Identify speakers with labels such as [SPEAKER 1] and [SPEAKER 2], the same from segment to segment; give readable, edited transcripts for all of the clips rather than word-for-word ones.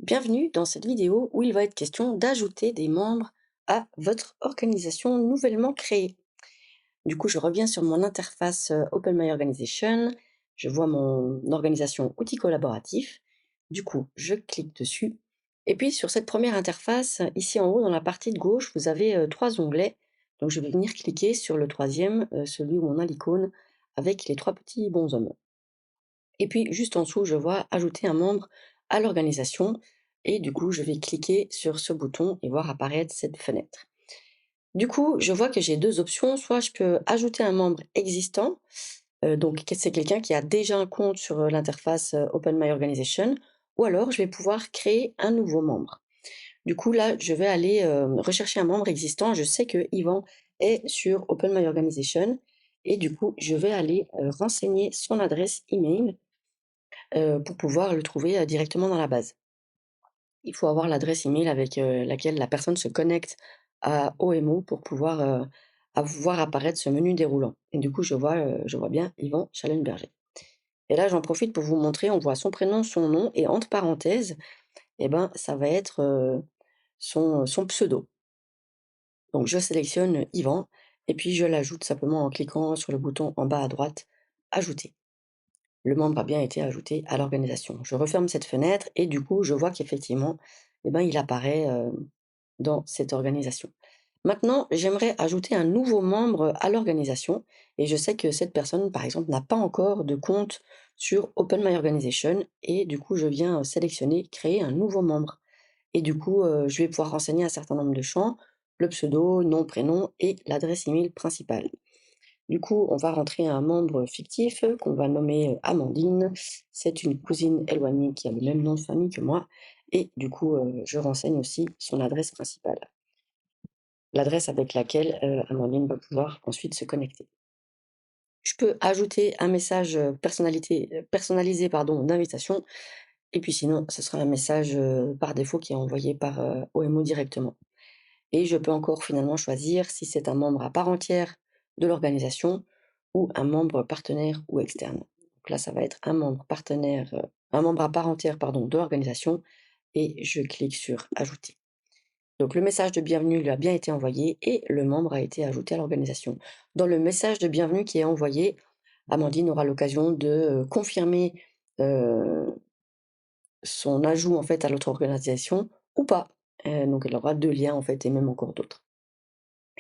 [SPEAKER 1] Bienvenue dans cette vidéo où il va être question d'ajouter des membres à votre organisation nouvellement créée. Du coup, je reviens sur mon interface Open My Organization. Je vois mon organisation outils collaboratifs. Du coup, je clique dessus. Et puis, sur cette première interface, ici en haut, dans la partie de gauche, vous avez trois onglets. Donc, je vais venir cliquer sur le troisième, celui où on a l'icône avec les trois petits bonshommes. Et puis juste en dessous, je vois ajouter un membre à l'organisation et du coup, je vais cliquer sur ce bouton et voir apparaître cette fenêtre. Du coup, je vois que j'ai 2 options, soit je peux ajouter un membre existant, donc c'est quelqu'un qui a déjà un compte sur, l'interface, Open My Organization, ou alors je vais pouvoir créer un nouveau membre. Du coup, là, je vais aller, rechercher un membre existant. Je sais que Yvan est sur Open My Organization et du coup, je vais aller, renseigner son adresse email pour pouvoir le trouver, directement dans la base. Il faut avoir l'adresse email avec, laquelle la personne se connecte à OMO pour pouvoir, voir apparaître ce menu déroulant et du coup, je vois bien Yvan Schallenberger et là, j'en profite pour vous montrer, on voit son prénom, son nom et entre parenthèses et ben, ça va être, son pseudo. Donc je sélectionne Yvan et puis je l'ajoute simplement en cliquant sur le bouton en bas à droite «Ajouter». Le membre a bien été ajouté à l'organisation. Je referme cette fenêtre et du coup, je vois qu'effectivement, eh ben, il apparaît, dans cette organisation. Maintenant, j'aimerais ajouter un nouveau membre à l'organisation et je sais que cette personne, par exemple, n'a pas encore de compte sur Open My Organization et du coup, je viens, sélectionner «Créer un nouveau membre» et du coup, je vais pouvoir renseigner un certain nombre de champs, le pseudo, nom, prénom et l'adresse email principale. Du coup, on va rentrer un membre fictif qu'on va nommer, Amandine. C'est une cousine éloignée qui a le même nom de famille que moi et du coup, je renseigne aussi son adresse principale. L'adresse avec laquelle, Amandine va pouvoir ensuite se connecter. Je peux ajouter un message, personnalisé pardon, d'invitation et puis sinon ce sera un message, par défaut qui est envoyé par, OMO directement et je peux encore finalement choisir si c'est un membre à part entière de l'organisation ou un membre partenaire ou externe. Donc là, ça va être un membre partenaire, un membre à part entière, pardon, de l'organisation et je clique sur «Ajouter». Donc le message de bienvenue lui a bien été envoyé et le membre a été ajouté à l'organisation. Dans le message de bienvenue qui est envoyé, Amandine aura l'occasion de, confirmer, heu, son ajout en fait à l'autre organisation ou pas. Donc elle aura 2 liens en fait et même encore d'autres.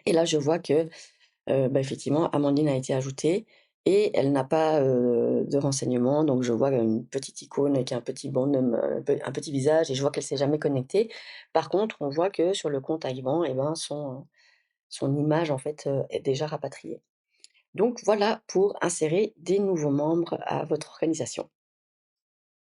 [SPEAKER 1] Et là je vois que, bah, effectivement Amandine a été ajoutée et elle n'a pas, de renseignements, donc je vois une petite icône avec un petit bonhomme, un petit visage et je vois qu'elle s'est jamais connectée. Par contre, on voit que sur le compte à Yvan et ben, son image en fait, est déjà rapatriée. Donc voilà pour insérer des nouveaux membres à votre organisation.